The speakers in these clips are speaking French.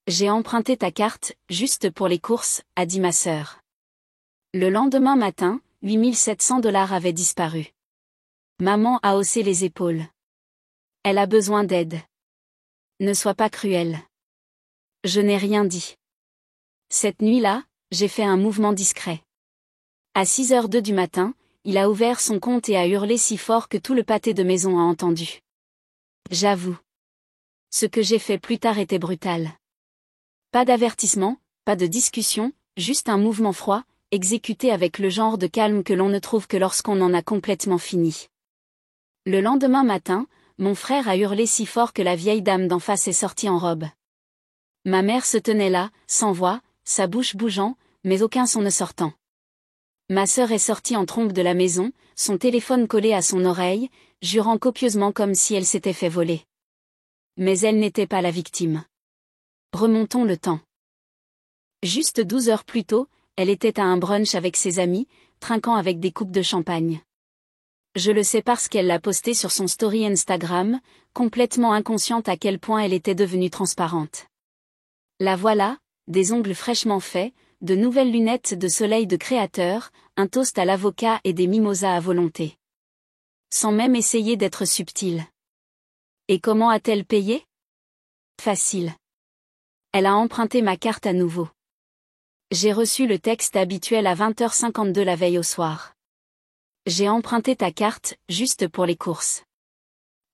J'ai emprunté ta carte, juste pour les courses, a dit ma sœur. Le lendemain matin, 8700 $ avaient disparu. Maman a haussé les épaules. Elle a besoin d'aide. Ne sois pas cruelle. Je n'ai rien dit. Cette nuit-là, j'ai fait un mouvement discret. À 6h02 du matin, il a ouvert son compte et a hurlé si fort que tout le pâté de maison a entendu. J'avoue. Ce que j'ai fait plus tard était brutal. Pas d'avertissement, pas de discussion, juste un mouvement froid, exécuté avec le genre de calme que l'on ne trouve que lorsqu'on en a complètement fini. Le lendemain matin, mon frère a hurlé si fort que la vieille dame d'en face est sortie en robe. Ma mère se tenait là, sans voix, sa bouche bougeant, mais aucun son ne sortant. Ma sœur est sortie en trombe de la maison, son téléphone collé à son oreille, jurant copieusement comme si elle s'était fait voler. Mais elle n'était pas la victime. Remontons le temps. Juste 12 heures plus tôt, elle était à un brunch avec ses amis, trinquant avec des coupes de champagne. Je le sais parce qu'elle l'a posté sur son story Instagram, complètement inconsciente à quel point elle était devenue transparente. La voilà, des ongles fraîchement faits, de nouvelles lunettes de soleil de créateur, un toast à l'avocat et des mimosas à volonté. Sans même essayer d'être subtile. Et comment a-t-elle payé? Facile. Elle a emprunté ma carte à nouveau. J'ai reçu le texte habituel à 20h52 la veille au soir. J'ai emprunté ta carte, juste pour les courses.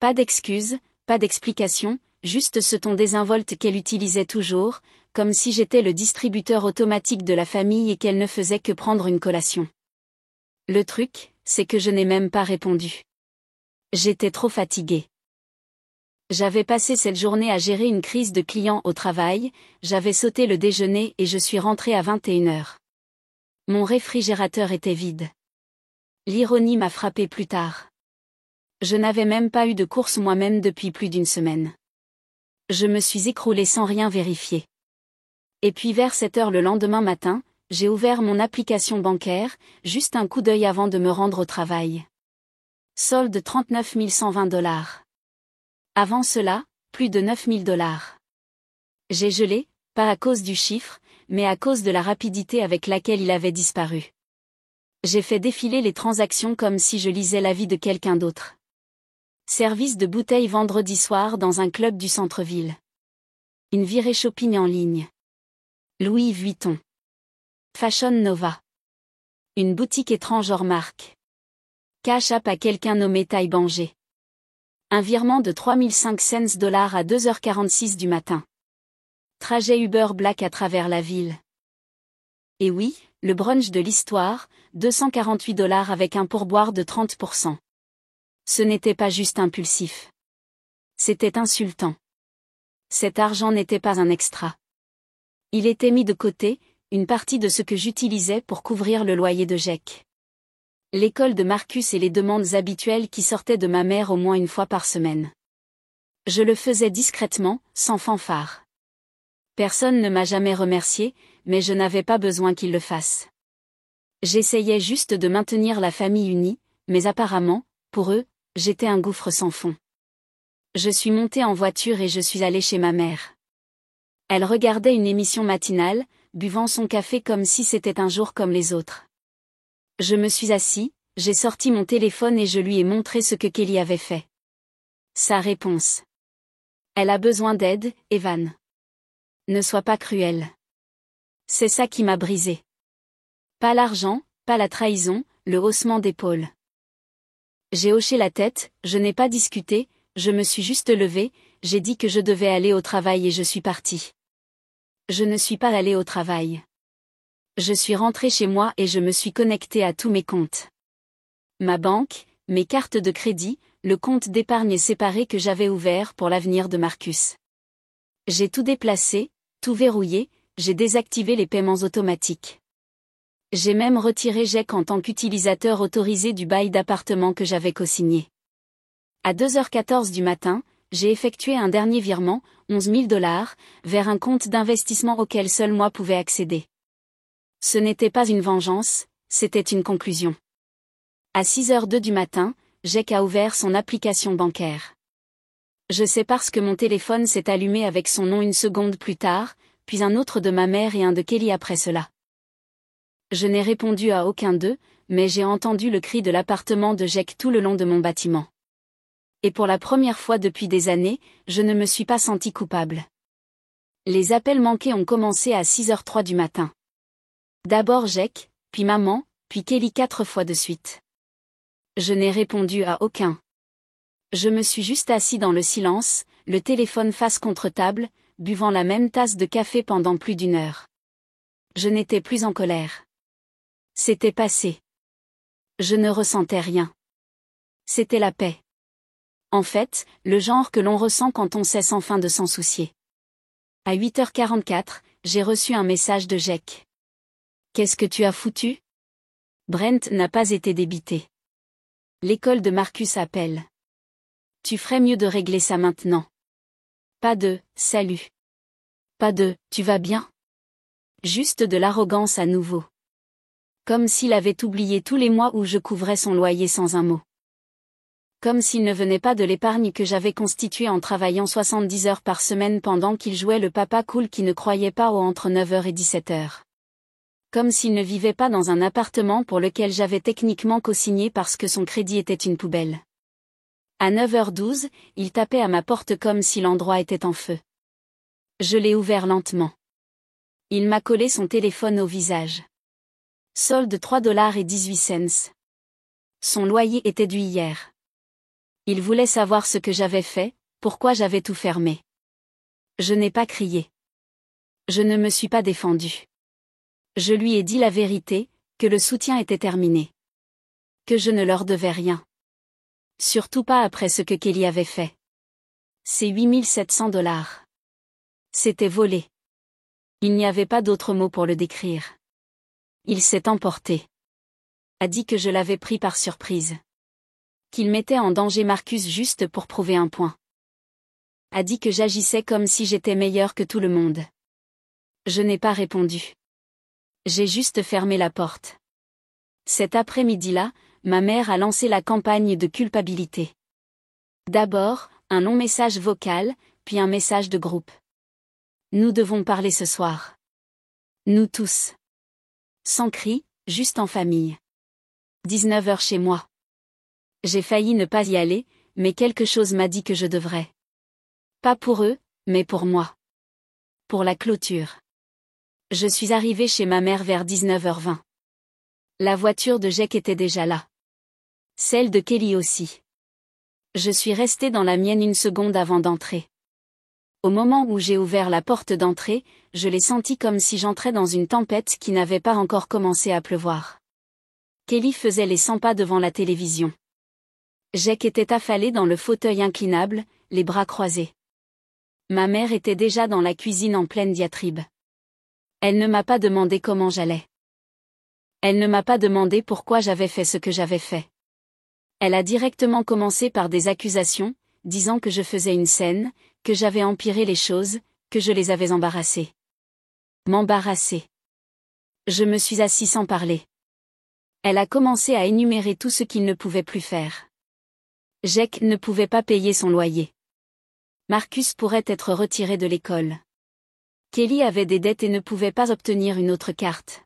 Pas d'excuses, pas d'explications, juste ce ton désinvolte qu'elle utilisait toujours, comme si j'étais le distributeur automatique de la famille et qu'elle ne faisait que prendre une collation. Le truc, c'est que je n'ai même pas répondu. J'étais trop fatiguée. J'avais passé cette journée à gérer une crise de clients au travail, j'avais sauté le déjeuner et je suis rentrée à 21h. Mon réfrigérateur était vide. L'ironie m'a frappée plus tard. Je n'avais même pas eu de course moi-même depuis plus d'une semaine. Je me suis écroulée sans rien vérifier. Et puis vers 7h le lendemain matin, j'ai ouvert mon application bancaire, juste un coup d'œil avant de me rendre au travail. Solde 39 120 $. Avant cela, plus de 9 000 $. J'ai gelé, pas à cause du chiffre, mais à cause de la rapidité avec laquelle il avait disparu. J'ai fait défiler les transactions comme si je lisais la vie de quelqu'un d'autre. Service de bouteilles vendredi soir dans un club du centre-ville. Une virée shopping en ligne. Louis Vuitton. Fashion Nova. Une boutique étrange hors marque. Cash app à quelqu'un nommé Tai Banger. Un virement de 3500 $ à 2h46 du matin. Trajet Uber Black à travers la ville. Et oui, le brunch de l'histoire, 248 $ avec un pourboire de 30%. Ce n'était pas juste impulsif. C'était insultant. Cet argent n'était pas un extra. Il était mis de côté, une partie de ce que j'utilisais pour couvrir le loyer de Jack. L'école de Marcus et les demandes habituelles qui sortaient de ma mère au moins une fois par semaine. Je le faisais discrètement, sans fanfare. Personne ne m'a jamais remercié, mais je n'avais pas besoin qu'il le fasse. J'essayais juste de maintenir la famille unie, mais apparemment, pour eux, j'étais un gouffre sans fond. Je suis montée en voiture et je suis allée chez ma mère. Elle regardait une émission matinale, buvant son café comme si c'était un jour comme les autres. Je me suis assis, j'ai sorti mon téléphone et je lui ai montré ce que Kelly avait fait. Sa réponse. Elle a besoin d'aide, Evan. Ne sois pas cruel. C'est ça qui m'a brisé. Pas l'argent, pas la trahison, le haussement d'épaule. J'ai hoché la tête, je n'ai pas discuté, je me suis juste levée, j'ai dit que je devais aller au travail et je suis partie. Je ne suis pas allée au travail. Je suis rentrée chez moi et je me suis connectée à tous mes comptes. Ma banque, mes cartes de crédit, le compte d'épargne séparé que j'avais ouvert pour l'avenir de Marcus. J'ai tout déplacé, tout verrouillé, j'ai désactivé les paiements automatiques. J'ai même retiré Jack en tant qu'utilisateur autorisé du bail d'appartement que j'avais co-signé. À 2h14 du matin, j'ai effectué un dernier virement, 11 000 $, vers un compte d'investissement auquel seul moi pouvais accéder. Ce n'était pas une vengeance, c'était une conclusion. À 6h02 du matin, Jack a ouvert son application bancaire. Je sais parce que mon téléphone s'est allumé avec son nom une seconde plus tard, puis un autre de ma mère et un de Kelly après cela. Je n'ai répondu à aucun d'eux, mais j'ai entendu le cri de l'appartement de Jake tout le long de mon bâtiment. Et pour la première fois depuis des années, je ne me suis pas senti coupable. Les appels manqués ont commencé à 6h03 du matin. D'abord Jake, puis maman, puis Kelly 4 fois de suite. Je n'ai répondu à aucun. Je me suis juste assis dans le silence, le téléphone face contre table, buvant la même tasse de café pendant plus d'1 heure. Je n'étais plus en colère. C'était passé. Je ne ressentais rien. C'était la paix. En fait, le genre que l'on ressent quand on cesse enfin de s'en soucier. À 8h44, j'ai reçu un message de Jake. Qu'est-ce que tu as foutu? Brent n'a pas été débité. L'école de Marcus appelle. Tu ferais mieux de régler ça maintenant. Pas de « salut ». Pas de « tu vas bien ». Juste de l'arrogance à nouveau. Comme s'il avait oublié tous les mois où je couvrais son loyer sans un mot. Comme s'il ne venait pas de l'épargne que j'avais constituée en travaillant 70 heures par semaine pendant qu'il jouait le papa cool qui ne croyait pas au entre 9h et 17h. Comme s'il ne vivait pas dans un appartement pour lequel j'avais techniquement co-signé parce que son crédit était une poubelle. À 9h12, il tapait à ma porte comme si l'endroit était en feu. Je l'ai ouvert lentement. Il m'a collé son téléphone au visage. Solde 3,18 $. Son loyer était dû hier. Il voulait savoir ce que j'avais fait, pourquoi j'avais tout fermé. Je n'ai pas crié. Je ne me suis pas défendu. Je lui ai dit la vérité, que le soutien était terminé. Que je ne leur devais rien. Surtout pas après ce que Kelly avait fait. C'est 8700 $. C'était volé. Il n'y avait pas d'autre mot pour le décrire. Il s'est emporté. A dit que je l'avais pris par surprise. Qu'il mettait en danger Marcus juste pour prouver un point. A dit que j'agissais comme si j'étais meilleur que tout le monde. Je n'ai pas répondu. J'ai juste fermé la porte. Cet après-midi-là, ma mère a lancé la campagne de culpabilité. D'abord, un long message vocal, puis un message de groupe. Nous devons parler ce soir. Nous tous. Sans cri, juste en famille. 19h chez moi. J'ai failli ne pas y aller, mais quelque chose m'a dit que je devrais. Pas pour eux, mais pour moi. Pour la clôture. Je suis arrivée chez ma mère vers 19h20. La voiture de Jake était déjà là. Celle de Kelly aussi. Je suis restée dans la mienne 1 seconde avant d'entrer. Au moment où j'ai ouvert la porte d'entrée, je l'ai senti comme si j'entrais dans une tempête qui n'avait pas encore commencé à pleuvoir. Kelly faisait les 100 pas devant la télévision. Jake était affalé dans le fauteuil inclinable, les bras croisés. Ma mère était déjà dans la cuisine en pleine diatribe. Elle ne m'a pas demandé comment j'allais. Elle ne m'a pas demandé pourquoi j'avais fait ce que j'avais fait. Elle a directement commencé par des accusations, disant que je faisais une scène, que j'avais empiré les choses, que je les avais embarrassées. M'embarrasser. Je me suis assis sans parler. Elle a commencé à énumérer tout ce qu'il ne pouvait plus faire. Jake ne pouvait pas payer son loyer. Marcus pourrait être retiré de l'école. Kelly avait des dettes et ne pouvait pas obtenir une autre carte.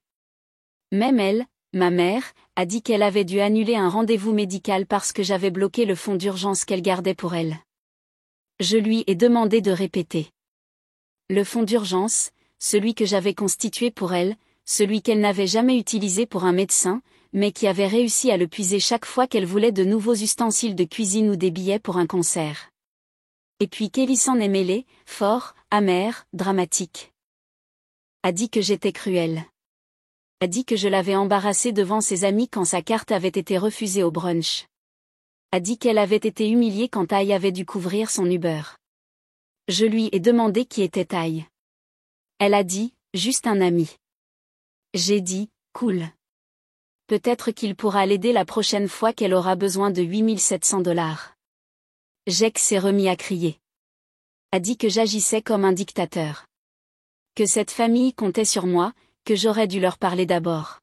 Même elle, ma mère, a dit qu'elle avait dû annuler un rendez-vous médical parce que j'avais bloqué le fonds d'urgence qu'elle gardait pour elle. Je lui ai demandé de répéter. Le fonds d'urgence, celui que j'avais constitué pour elle, celui qu'elle n'avait jamais utilisé pour un médecin, mais qui avait réussi à le puiser chaque fois qu'elle voulait de nouveaux ustensiles de cuisine ou des billets pour un concert. Et puis Kelly s'en est mêlée, fort, amer, dramatique. A dit que j'étais cruelle. A dit que je l'avais embarrassée devant ses amis quand sa carte avait été refusée au brunch. A dit qu'elle avait été humiliée quand Ty avait dû couvrir son Uber. Je lui ai demandé qui était Ty. Elle a dit, juste un ami. J'ai dit, cool. Peut-être qu'il pourra l'aider la prochaine fois qu'elle aura besoin de 8700 $. Jake s'est remis à crier. A dit que j'agissais comme un dictateur. Que cette famille comptait sur moi, que j'aurais dû leur parler d'abord.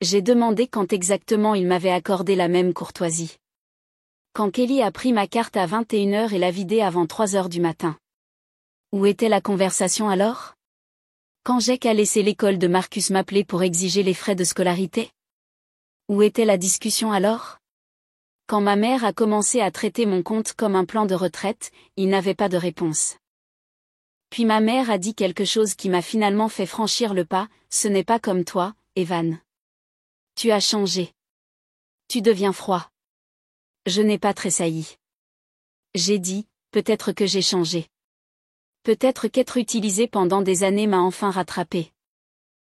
J'ai demandé quand exactement il m'avait accordé la même courtoisie. Quand Kelly a pris ma carte à 21h et l'a vidée avant 3h du matin. Où était la conversation alors? Quand Jake a laissé l'école de Marcus m'appeler pour exiger les frais de scolarité? Où était la discussion alors? Quand ma mère a commencé à traiter mon compte comme un plan de retraite, il n'avait pas de réponse. Puis ma mère a dit quelque chose qui m'a finalement fait franchir le pas, ce n'est pas comme toi, Evan. Tu as changé. Tu deviens froid. Je n'ai pas tressailli. J'ai dit, peut-être que j'ai changé. Peut-être qu'être utilisé pendant des années m'a enfin rattrapé.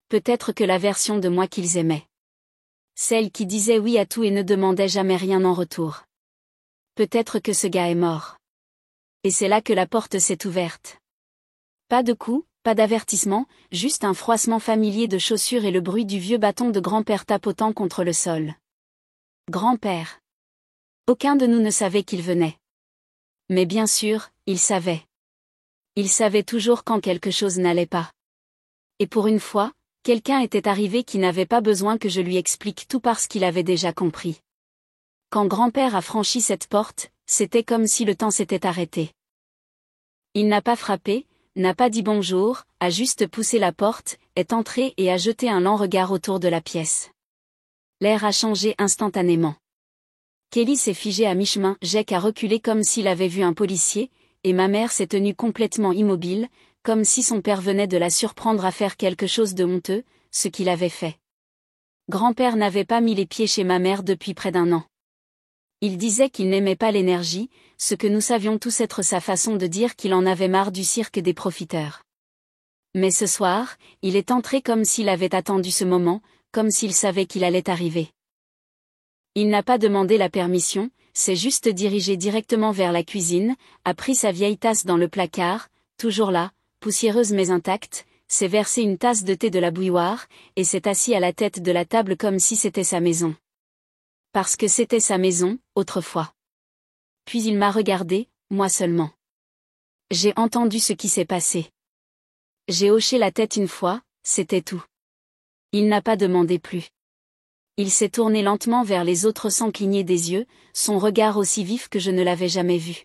Peut-être que la version de moi qu'ils aimaient. Celle qui disait oui à tout et ne demandait jamais rien en retour. Peut-être que ce gars est mort. Et c'est là que la porte s'est ouverte. Pas de coup, pas d'avertissement, juste un froissement familier de chaussures et le bruit du vieux bâton de grand-père tapotant contre le sol. Grand-père. Aucun de nous ne savait qu'il venait. Mais bien sûr, il savait. Il savait toujours quand quelque chose n'allait pas. Et pour une fois, quelqu'un était arrivé qui n'avait pas besoin que je lui explique tout parce qu'il avait déjà compris. Quand grand-père a franchi cette porte, c'était comme si le temps s'était arrêté. Il n'a pas frappé, n'a pas dit bonjour, a juste poussé la porte, est entré et a jeté un lent regard autour de la pièce. L'air a changé instantanément. Kelly s'est figée à mi-chemin, Jake a reculé comme s'il avait vu un policier, et ma mère s'est tenue complètement immobile, comme si son père venait de la surprendre à faire quelque chose de honteux, ce qu'il avait fait. Grand-père n'avait pas mis les pieds chez ma mère depuis près d'un an. Il disait qu'il n'aimait pas l'énergie, ce que nous savions tous être sa façon de dire qu'il en avait marre du cirque des profiteurs. Mais ce soir, il est entré comme s'il avait attendu ce moment, comme s'il savait qu'il allait arriver. Il n'a pas demandé la permission, s'est juste dirigé directement vers la cuisine, a pris sa vieille tasse dans le placard, toujours là, poussiéreuse mais intacte, s'est versé une tasse de thé de la bouilloire, et s'est assis à la tête de la table comme si c'était sa maison. Parce que c'était sa maison, autrefois. Puis il m'a regardé, moi seulement. J'ai entendu ce qui s'est passé. J'ai hoché la tête une fois, c'était tout. Il n'a pas demandé plus. Il s'est tourné lentement vers les autres sans cligner des yeux, son regard aussi vif que je ne l'avais jamais vu.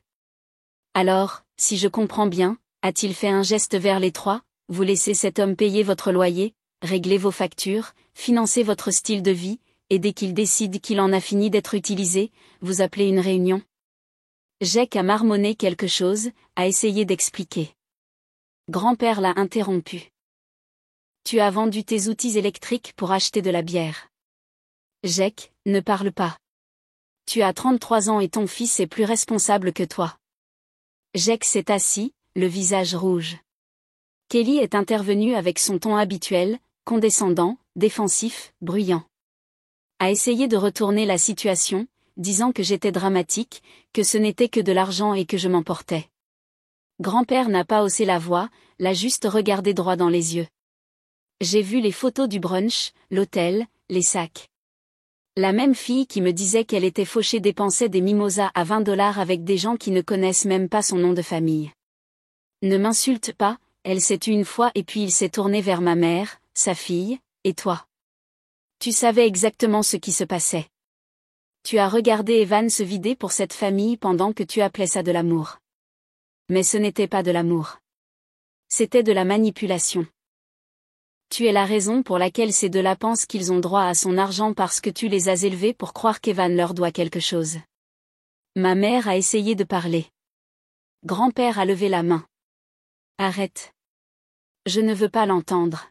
Alors, si je comprends bien, a-t-il fait un geste vers les trois, vous laissez cet homme payer votre loyer, régler vos factures, financer votre style de vie, et dès qu'il décide qu'il en a fini d'être utilisé, vous appelez une réunion? Jake a marmonné quelque chose, a essayé d'expliquer. Grand-père l'a interrompu. Tu as vendu tes outils électriques pour acheter de la bière. Jake, ne parle pas. Tu as 33 ans et ton fils est plus responsable que toi. Jake s'est assis, le visage rouge. Kelly est intervenue avec son ton habituel, condescendant, défensif, bruyant. A essayé de retourner la situation, disant que j'étais dramatique, que ce n'était que de l'argent et que je m'emportais. Grand-père n'a pas haussé la voix, l'a juste regardé droit dans les yeux. J'ai vu les photos du brunch, l'hôtel, les sacs. La même fille qui me disait qu'elle était fauchée dépensait des mimosas à 20 $ avec des gens qui ne connaissent même pas son nom de famille. Ne m'insulte pas, elle s'est tue une fois et puis il s'est tourné vers ma mère, sa fille, et toi. Tu savais exactement ce qui se passait. Tu as regardé Evan se vider pour cette famille pendant que tu appelais ça de l'amour. Mais ce n'était pas de l'amour. C'était de la manipulation. Tu es la raison pour laquelle ces deux-là pensent qu'ils ont droit à son argent parce que tu les as élevés pour croire qu'Evan leur doit quelque chose. Ma mère a essayé de parler. Grand-père a levé la main. Arrête. Je ne veux pas l'entendre.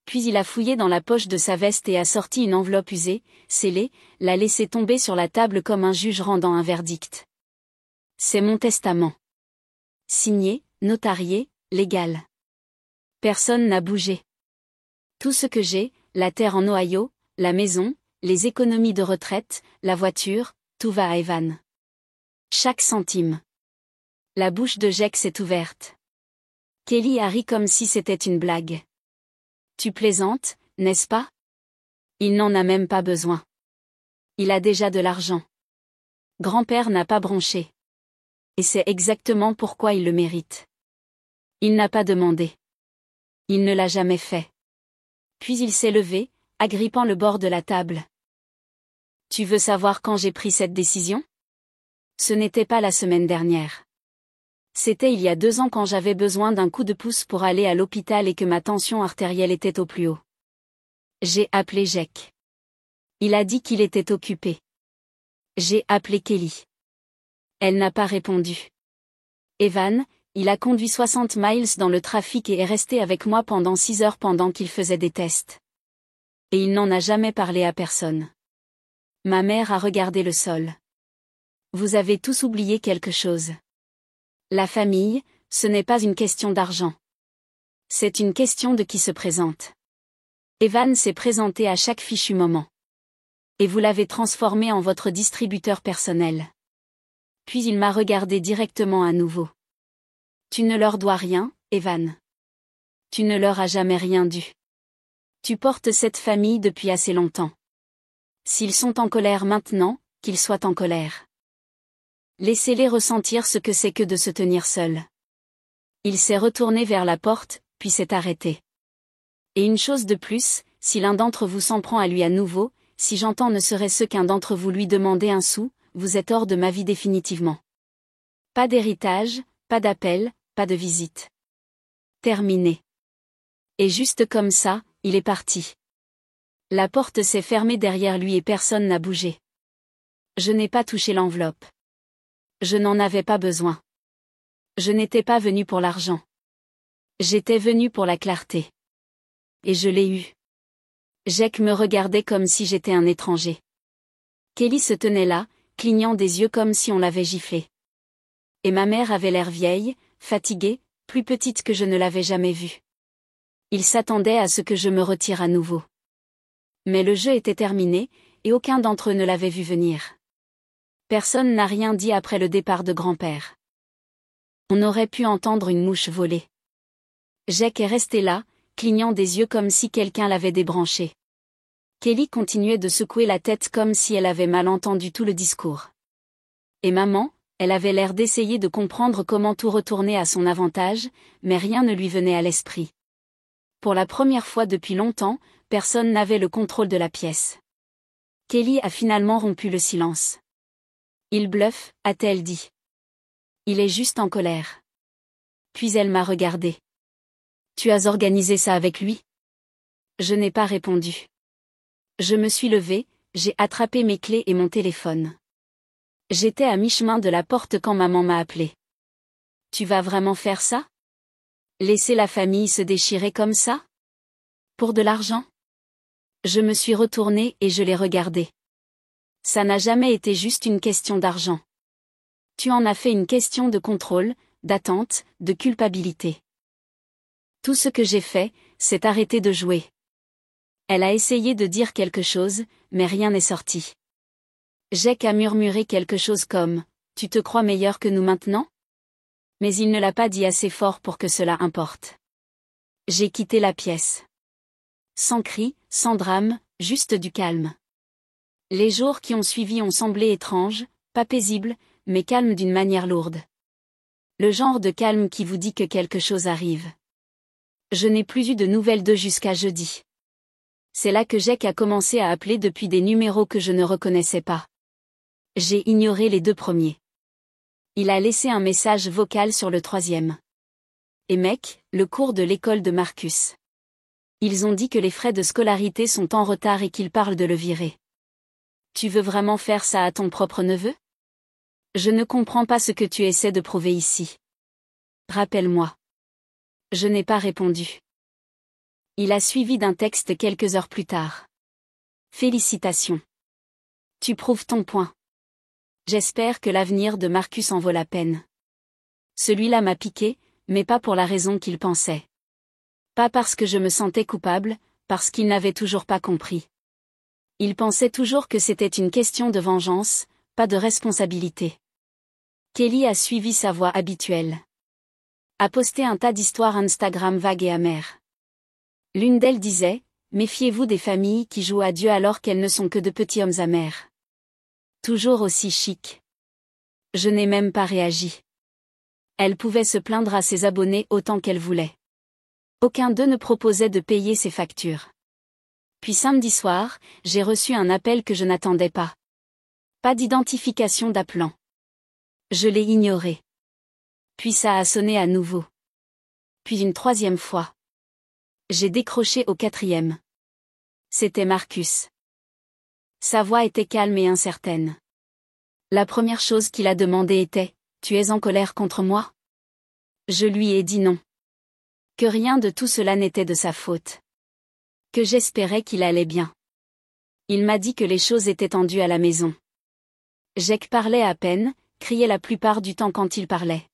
Puis il a fouillé dans la poche de sa veste et a sorti une enveloppe usée, scellée, l'a laissée tomber sur la table comme un juge rendant un verdict. C'est mon testament. Signé, notarié, légal. Personne n'a bougé. Tout ce que j'ai, la terre en Ohio, la maison, les économies de retraite, la voiture, tout va à Evan. Chaque centime. La bouche de Jake s'est ouverte. Kelly a ri comme si c'était une blague. Tu plaisantes, n'est-ce pas? Il n'en a même pas besoin. Il a déjà de l'argent. Grand-père n'a pas bronché. Et c'est exactement pourquoi il le mérite. Il n'a pas demandé. Il ne l'a jamais fait. Puis il s'est levé, agrippant le bord de la table. Tu veux savoir quand j'ai pris cette décision? Ce n'était pas la semaine dernière. C'était il y a 2 ans quand j'avais besoin d'un coup de pouce pour aller à l'hôpital et que ma tension artérielle était au plus haut. J'ai appelé Jack. Il a dit qu'il était occupé. J'ai appelé Kelly. Elle n'a pas répondu. Evan, il a conduit 60 miles dans le trafic et est resté avec moi pendant 6 heures pendant qu'il faisait des tests. Et il n'en a jamais parlé à personne. Ma mère a regardé le sol. Vous avez tous oublié quelque chose. La famille, ce n'est pas une question d'argent. C'est une question de qui se présente. Evan s'est présenté à chaque fichu moment. Et vous l'avez transformé en votre distributeur personnel. Puis il m'a regardé directement à nouveau. Tu ne leur dois rien, Evan. Tu ne leur as jamais rien dû. Tu portes cette famille depuis assez longtemps. S'ils sont en colère maintenant, qu'ils soient en colère. Laissez-les ressentir ce que c'est que de se tenir seul. Il s'est retourné vers la porte, puis s'est arrêté. Et une chose de plus, si l'un d'entre vous s'en prend à lui à nouveau, si j'entends ne serait-ce qu'un d'entre vous lui demander un sou, vous êtes hors de ma vie définitivement. Pas d'héritage, pas d'appel, pas de visite. Terminé. Et juste comme ça, il est parti. La porte s'est fermée derrière lui et personne n'a bougé. Je n'ai pas touché l'enveloppe. Je n'en avais pas besoin. Je n'étais pas venu pour l'argent. J'étais venu pour la clarté. Et je l'ai eu. Jack me regardait comme si j'étais un étranger. Kelly se tenait là, clignant des yeux comme si on l'avait giflée. Et ma mère avait l'air vieille, fatiguée, plus petite que je ne l'avais jamais vue. Il s'attendait à ce que je me retire à nouveau. Mais le jeu était terminé, et aucun d'entre eux ne l'avait vu venir. Personne n'a rien dit après le départ de grand-père. On aurait pu entendre une mouche voler. Jack est resté là, clignant des yeux comme si quelqu'un l'avait débranché. Kelly continuait de secouer la tête comme si elle avait mal entendu tout le discours. Et maman, elle avait l'air d'essayer de comprendre comment tout retournait à son avantage, mais rien ne lui venait à l'esprit. Pour la première fois depuis longtemps, personne n'avait le contrôle de la pièce. Kelly a finalement rompu le silence. Il bluffe, a-t-elle dit. Il est juste en colère. Puis elle m'a regardé. Tu as organisé ça avec lui? Je n'ai pas répondu. Je me suis levée, j'ai attrapé mes clés et mon téléphone. J'étais à mi-chemin de la porte quand maman m'a appelé. Tu vas vraiment faire ça? Laisser la famille se déchirer comme ça? Pour de l'argent? Je me suis retournée et je l'ai regardé. Ça n'a jamais été juste une question d'argent. Tu en as fait une question de contrôle, d'attente, de culpabilité. Tout ce que j'ai fait, c'est arrêter de jouer. Elle a essayé de dire quelque chose, mais rien n'est sorti. Jack a murmuré quelque chose comme « Tu te crois meilleur que nous maintenant ?» Mais il ne l'a pas dit assez fort pour que cela importe. J'ai quitté la pièce. Sans cri, sans drame, juste du calme. Les jours qui ont suivi ont semblé étranges, pas paisibles, mais calmes d'une manière lourde. Le genre de calme qui vous dit que quelque chose arrive. Je n'ai plus eu de nouvelles d'eux jusqu'à jeudi. C'est là que Jack a commencé à appeler depuis des numéros que je ne reconnaissais pas. J'ai ignoré les 2 premiers. Il a laissé un message vocal sur le 3e. Et mec, le cours de l'école de Marcus. Ils ont dit que les frais de scolarité sont en retard et qu'ils parlent de le virer. Tu veux vraiment faire ça à ton propre neveu? Je ne comprends pas ce que tu essaies de prouver ici. Rappelle-moi. Je n'ai pas répondu. Il a suivi d'un texte quelques heures plus tard. Félicitations. Tu prouves ton point. J'espère que l'avenir de Marcus en vaut la peine. Celui-là m'a piqué, mais pas pour la raison qu'il pensait. Pas parce que je me sentais coupable, parce qu'il n'avait toujours pas compris. Il pensait toujours que c'était une question de vengeance, pas de responsabilité. Kelly a suivi sa voie habituelle. A posté un tas d'histoires Instagram vagues et amères. L'une d'elles disait « Méfiez-vous des familles qui jouent à Dieu alors qu'elles ne sont que de petits hommes amers. » Toujours aussi chic. Je n'ai même pas réagi. Elle pouvait se plaindre à ses abonnés autant qu'elle voulait. Aucun d'eux ne proposait de payer ses factures. Puis samedi soir, j'ai reçu un appel que je n'attendais pas. Pas d'identification d'appelant. Je l'ai ignoré. Puis ça a sonné à nouveau. Puis une troisième fois. J'ai décroché au quatrième. C'était Marcus. Sa voix était calme et incertaine. La première chose qu'il a demandé était « Tu es en colère contre moi ?» Je lui ai dit non. Que rien de tout cela n'était de sa faute. Que j'espérais qu'il allait bien. Il m'a dit que les choses étaient tendues à la maison. Jake parlait à peine, criait la plupart du temps quand il parlait.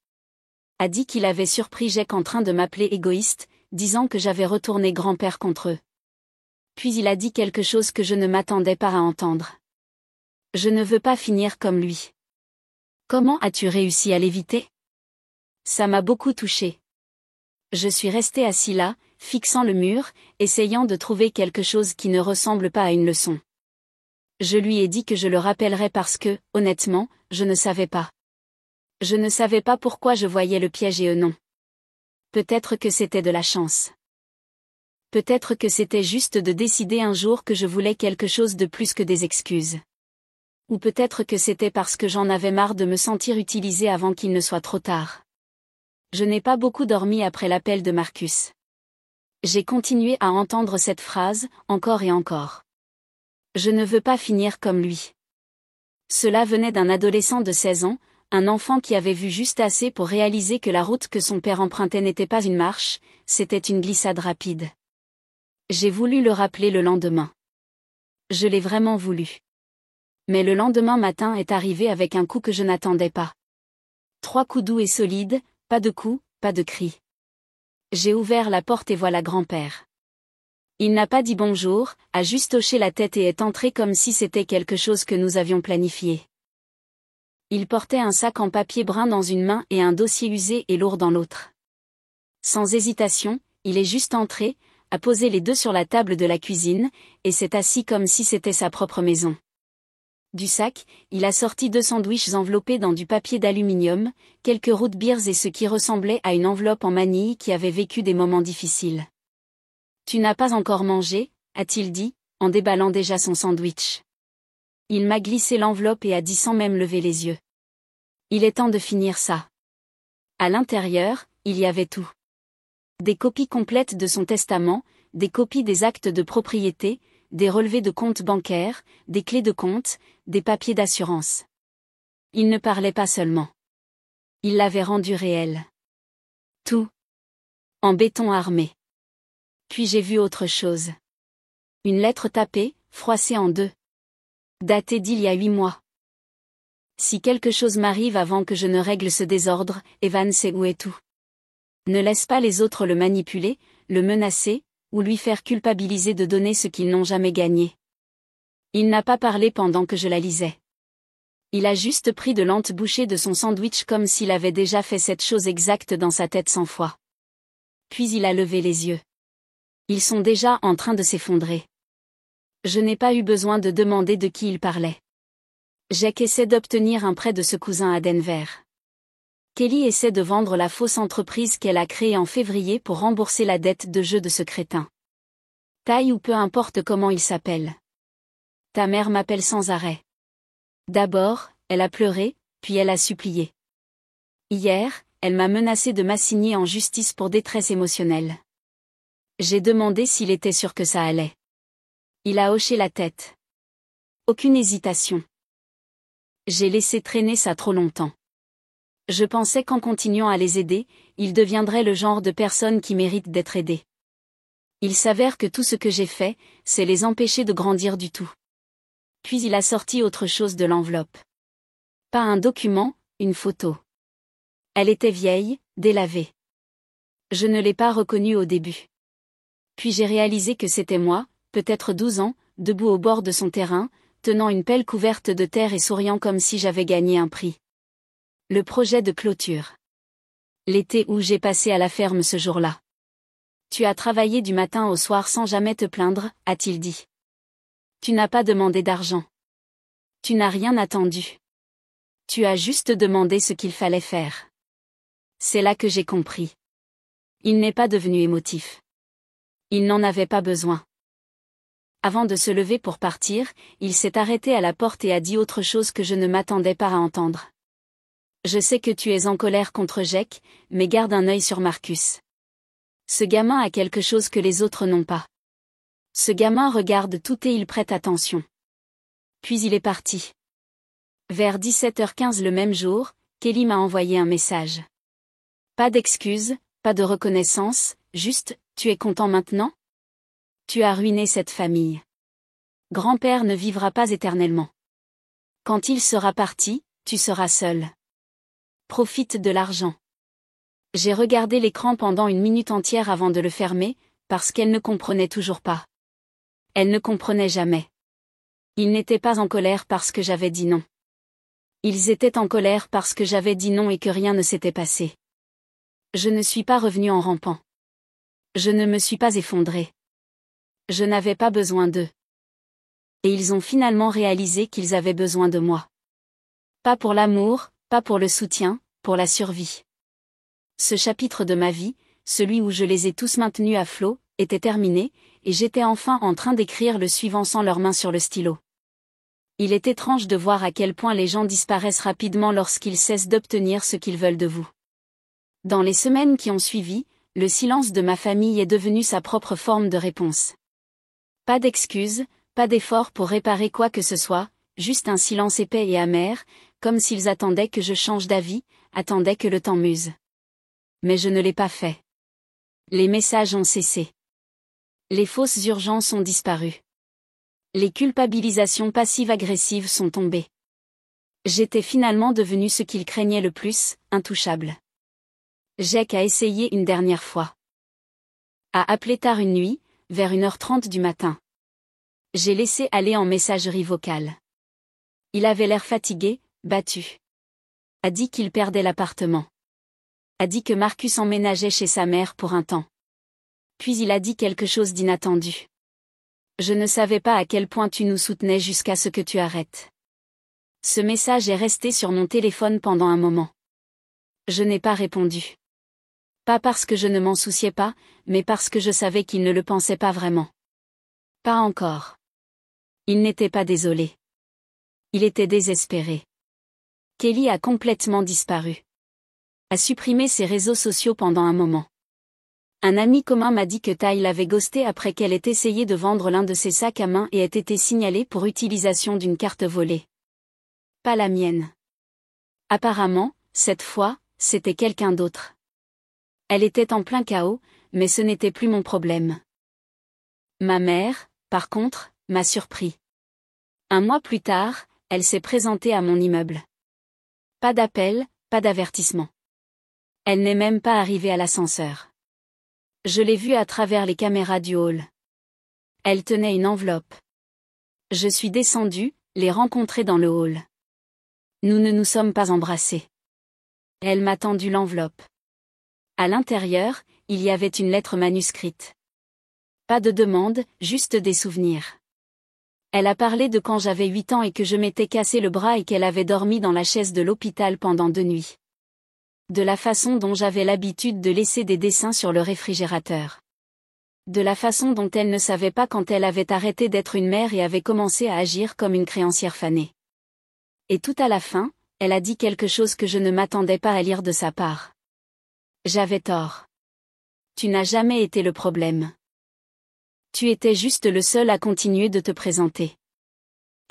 A dit qu'il avait surpris Jake en train de m'appeler égoïste, disant que j'avais retourné grand-père contre eux. Puis il a dit quelque chose que je ne m'attendais pas à entendre. Je ne veux pas finir comme lui. Comment as-tu réussi à l'éviter? Ça m'a beaucoup touché. Je suis resté assis là, fixant le mur, essayant de trouver quelque chose qui ne ressemble pas à une leçon. Je lui ai dit que je le rappellerais parce que, honnêtement, je ne savais pas. Je ne savais pas pourquoi je voyais le piège et eux non. Peut-être que c'était de la chance. Peut-être que c'était juste de décider un jour que je voulais quelque chose de plus que des excuses. Ou peut-être que c'était parce que j'en avais marre de me sentir utilisée avant qu'il ne soit trop tard. Je n'ai pas beaucoup dormi après l'appel de Marcus. J'ai continué à entendre cette phrase, encore et encore. Je ne veux pas finir comme lui. Cela venait d'un adolescent de 16 ans, un enfant qui avait vu juste assez pour réaliser que la route que son père empruntait n'était pas une marche, c'était une glissade rapide. J'ai voulu le rappeler le lendemain. Je l'ai vraiment voulu. Mais le lendemain matin est arrivé avec un coup que je n'attendais pas. 3 coups doux et solides, pas de coups, pas de cris. J'ai ouvert la porte et voilà grand-père. Il n'a pas dit bonjour, a juste hoché la tête et est entré comme si c'était quelque chose que nous avions planifié. Il portait un sac en papier brun dans une main et un dossier usé et lourd dans l'autre. Sans hésitation, il est juste entré, a posé les deux sur la table de la cuisine, et s'est assis comme si c'était sa propre maison. Du sac, il a sorti 2 sandwichs enveloppés dans du papier d'aluminium, quelques root beers et ce qui ressemblait à une enveloppe en manille qui avait vécu des moments difficiles. « Tu n'as pas encore mangé ?» a-t-il dit, en déballant déjà son sandwich. Il m'a glissé l'enveloppe et a dit sans même lever les yeux. Il est temps de finir ça. À l'intérieur, il y avait tout. Des copies complètes de son testament, des copies des actes de propriété, des relevés de comptes bancaires, des clés de compte, des papiers d'assurance. Il ne parlait pas seulement. Il l'avait rendu réel. Tout. En béton armé. Puis j'ai vu autre chose. Une lettre tapée, froissée en 2. Datée d'il y a 8 mois. Si quelque chose m'arrive avant que je ne règle ce désordre, Evan sait où est tout. Ne laisse pas les autres le manipuler, le menacer, ou lui faire culpabiliser de donner ce qu'ils n'ont jamais gagné. Il n'a pas parlé pendant que je la lisais. Il a juste pris de lentes bouchées de son sandwich comme s'il avait déjà fait cette chose exacte dans sa tête 100 fois. Puis il a levé les yeux. Ils sont déjà en train de s'effondrer. Je n'ai pas eu besoin de demander de qui il parlait. Jake essaie d'obtenir un prêt de ce cousin à Denver. Kelly essaie de vendre la fausse entreprise qu'elle a créée en février pour rembourser la dette de jeu de ce crétin. Taille ou peu importe comment il s'appelle. Ta mère m'appelle sans arrêt. D'abord, elle a pleuré, puis elle a supplié. Hier, elle m'a menacé de m'assigner en justice pour détresse émotionnelle. J'ai demandé s'il était sûr que ça allait. Il a hoché la tête. Aucune hésitation. J'ai laissé traîner ça trop longtemps. Je pensais qu'en continuant à les aider, il deviendrait le genre de personne qui mérite d'être aidé. Il s'avère que tout ce que j'ai fait, c'est les empêcher de grandir du tout. Puis il a sorti autre chose de l'enveloppe. Pas un document, une photo. Elle était vieille, délavée. Je ne l'ai pas reconnue au début. Puis j'ai réalisé que c'était moi, peut-être 12 ans, debout au bord de son terrain, tenant une pelle couverte de terre et souriant comme si j'avais gagné un prix. Le projet de clôture. L'été où j'ai passé à la ferme ce jour-là. Tu as travaillé du matin au soir sans jamais te plaindre, a-t-il dit. Tu n'as pas demandé d'argent. Tu n'as rien attendu. Tu as juste demandé ce qu'il fallait faire. C'est là que j'ai compris. Il n'est pas devenu émotif. Il n'en avait pas besoin. Avant de se lever pour partir, il s'est arrêté à la porte et a dit autre chose que je ne m'attendais pas à entendre. Je sais que tu es en colère contre Jake, mais garde un œil sur Marcus. Ce gamin a quelque chose que les autres n'ont pas. Ce gamin regarde tout et il prête attention. Puis il est parti. Vers 17h15 le même jour, Kelly m'a envoyé un message. Pas d'excuses, pas de reconnaissance, juste, tu es content maintenant? Tu as ruiné cette famille. Grand-père ne vivra pas éternellement. Quand il sera parti, tu seras seul. Profite de l'argent. J'ai regardé l'écran pendant une minute entière avant de le fermer, parce qu'elle ne comprenait toujours pas. Elle ne comprenait jamais. Ils n'étaient pas en colère parce que j'avais dit non. Ils étaient en colère parce que j'avais dit non et que rien ne s'était passé. Je ne suis pas revenu en rampant. Je ne me suis pas effondré. Je n'avais pas besoin d'eux. Et ils ont finalement réalisé qu'ils avaient besoin de moi. Pas pour l'amour, pas pour le soutien, pour la survie. Ce chapitre de ma vie, celui où je les ai tous maintenus à flot, était terminé, et j'étais enfin en train d'écrire le suivant sans leurs mains sur le stylo. Il est étrange de voir à quel point les gens disparaissent rapidement lorsqu'ils cessent d'obtenir ce qu'ils veulent de vous. Dans les semaines qui ont suivi, le silence de ma famille est devenu sa propre forme de réponse. Pas d'excuses, pas d'efforts pour réparer quoi que ce soit, juste un silence épais et amer, comme s'ils attendaient que je change d'avis, attendaient que le temps m'use. Mais je ne l'ai pas fait. Les messages ont cessé. Les fausses urgences ont disparu. Les culpabilisations passives-agressives sont tombées. J'étais finalement devenu ce qu'ils craignaient le plus, intouchable. Jake a essayé une dernière fois. A appelé tard une nuit, vers 1h30 du matin. J'ai laissé aller en messagerie vocale. Il avait l'air fatigué, battu. A dit qu'il perdait l'appartement. A dit que Marcus emménageait chez sa mère pour un temps. Puis il a dit quelque chose d'inattendu. Je ne savais pas à quel point tu nous soutenais jusqu'à ce que tu arrêtes. Ce message est resté sur mon téléphone pendant un moment. Je n'ai pas répondu. Pas parce que je ne m'en souciais pas, mais parce que je savais qu'il ne le pensait pas vraiment. Pas encore. Il n'était pas désolé. Il était désespéré. Kelly a complètement disparu. A supprimé ses réseaux sociaux pendant un moment. Un ami commun m'a dit que Ty l'avait ghosté après qu'elle ait essayé de vendre l'un de ses sacs à main et ait été signalée pour utilisation d'une carte volée. Pas la mienne. Apparemment, cette fois, c'était quelqu'un d'autre. Elle était en plein chaos, mais ce n'était plus mon problème. Ma mère, par contre, m'a surpris. Un mois plus tard, elle s'est présentée à mon immeuble. Pas d'appel, pas d'avertissement. Elle n'est même pas arrivée à l'ascenseur. Je l'ai vue à travers les caméras du hall. Elle tenait une enveloppe. Je suis descendue, l'ai rencontrée dans le hall. Nous ne nous sommes pas embrassés. Elle m'a tendu l'enveloppe. À l'intérieur, il y avait une lettre manuscrite. Pas de demande, juste des souvenirs. Elle a parlé de quand j'avais 8 ans et que je m'étais cassé le bras et qu'elle avait dormi dans la chaise de l'hôpital pendant 2 nuits. De la façon dont j'avais l'habitude de laisser des dessins sur le réfrigérateur. De la façon dont elle ne savait pas quand elle avait arrêté d'être une mère et avait commencé à agir comme une créancière fanée. Et tout à la fin, elle a dit quelque chose que je ne m'attendais pas à lire de sa part. J'avais tort. Tu n'as jamais été le problème. Tu étais juste le seul à continuer de te présenter.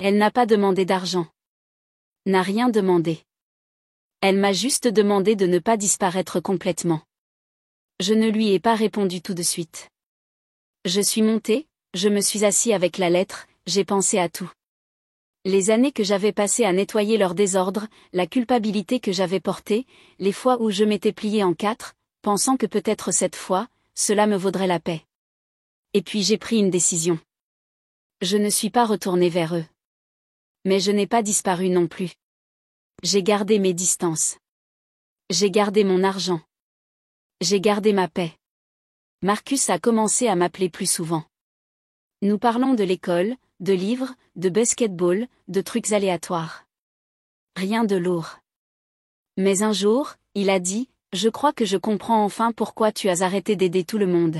Elle n'a pas demandé d'argent. N'a rien demandé. Elle m'a juste demandé de ne pas disparaître complètement. Je ne lui ai pas répondu tout de suite. Je suis monté, je me suis assis avec la lettre, j'ai pensé à tout. Les années que j'avais passées à nettoyer leur désordre, la culpabilité que j'avais portée, les fois où je m'étais plié en 4, pensant que peut-être cette fois, cela me vaudrait la paix. Et puis j'ai pris une décision. Je ne suis pas retourné vers eux. Mais je n'ai pas disparu non plus. J'ai gardé mes distances. J'ai gardé mon argent. J'ai gardé ma paix. Marcus a commencé à m'appeler plus souvent. Nous parlons de l'école, de livres, de basketball, de trucs aléatoires. Rien de lourd. Mais un jour, il a dit, « Je crois que je comprends enfin pourquoi tu as arrêté d'aider tout le monde. »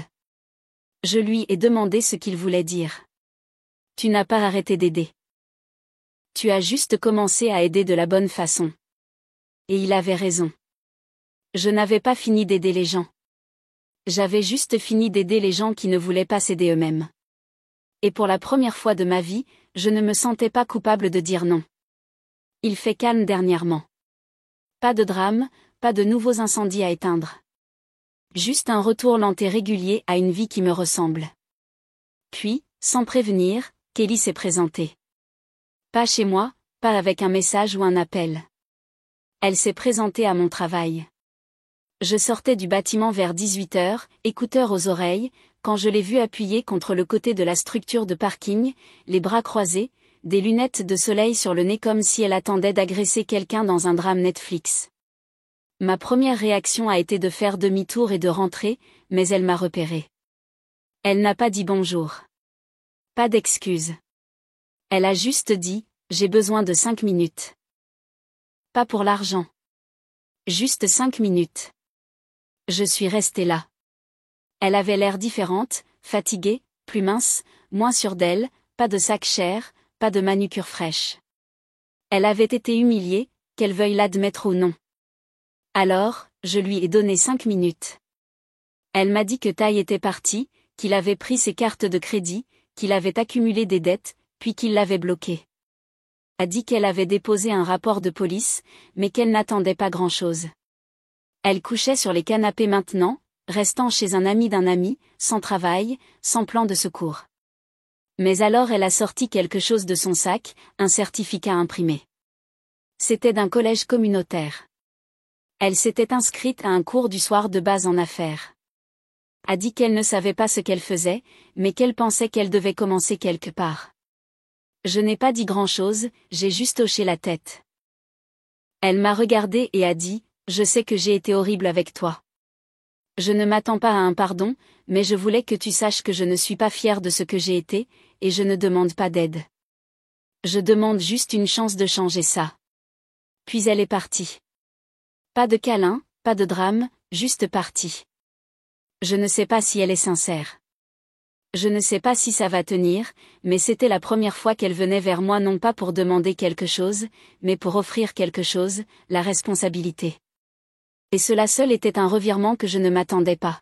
Je lui ai demandé ce qu'il voulait dire. Tu n'as pas arrêté d'aider. Tu as juste commencé à aider de la bonne façon. Et il avait raison. Je n'avais pas fini d'aider les gens. J'avais juste fini d'aider les gens qui ne voulaient pas s'aider eux-mêmes. Et pour la première fois de ma vie, je ne me sentais pas coupable de dire non. Il fait calme dernièrement. Pas de drame, pas de nouveaux incendies à éteindre. Juste un retour lent et régulier à une vie qui me ressemble. Puis, sans prévenir, Kelly s'est présentée. Pas chez moi, pas avec un message ou un appel. Elle s'est présentée à mon travail. Je sortais du bâtiment vers 18h, écouteurs aux oreilles, quand je l'ai vue appuyée contre le côté de la structure de parking, les bras croisés, des lunettes de soleil sur le nez comme si elle attendait d'agresser quelqu'un dans un drame Netflix. Ma première réaction a été de faire demi-tour et de rentrer, mais elle m'a repéré. Elle n'a pas dit bonjour. Pas d'excuse. Elle a juste dit, j'ai besoin de 5 minutes. Pas pour l'argent. Juste 5 minutes. Je suis restée là. Elle avait l'air différente, fatiguée, plus mince, moins sûre d'elle, pas de sac cher, pas de manucure fraîche. Elle avait été humiliée, qu'elle veuille l'admettre ou non. Alors, je lui ai donné 5 minutes. Elle m'a dit que Tai était parti, qu'il avait pris ses cartes de crédit, qu'il avait accumulé des dettes, puis qu'il l'avait bloqué. A dit qu'elle avait déposé un rapport de police, mais qu'elle n'attendait pas grand-chose. Elle couchait sur les canapés maintenant, restant chez un ami, sans travail, sans plan de secours. Mais alors elle a sorti quelque chose de son sac, un certificat imprimé. C'était d'un collège communautaire. Elle s'était inscrite à un cours du soir de base en affaires. A dit qu'elle ne savait pas ce qu'elle faisait, mais qu'elle pensait qu'elle devait commencer quelque part. Je n'ai pas dit grand-chose, j'ai juste hoché la tête. Elle m'a regardée et a dit, je sais que j'ai été horrible avec toi. Je ne m'attends pas à un pardon, mais je voulais que tu saches que je ne suis pas fière de ce que j'ai été, et je ne demande pas d'aide. Je demande juste une chance de changer ça. Puis elle est partie. Pas de câlin, pas de drame, juste partie. Je ne sais pas si elle est sincère. Je ne sais pas si ça va tenir, mais c'était la première fois qu'elle venait vers moi non pas pour demander quelque chose, mais pour offrir quelque chose, la responsabilité. Et cela seul était un revirement que je ne m'attendais pas.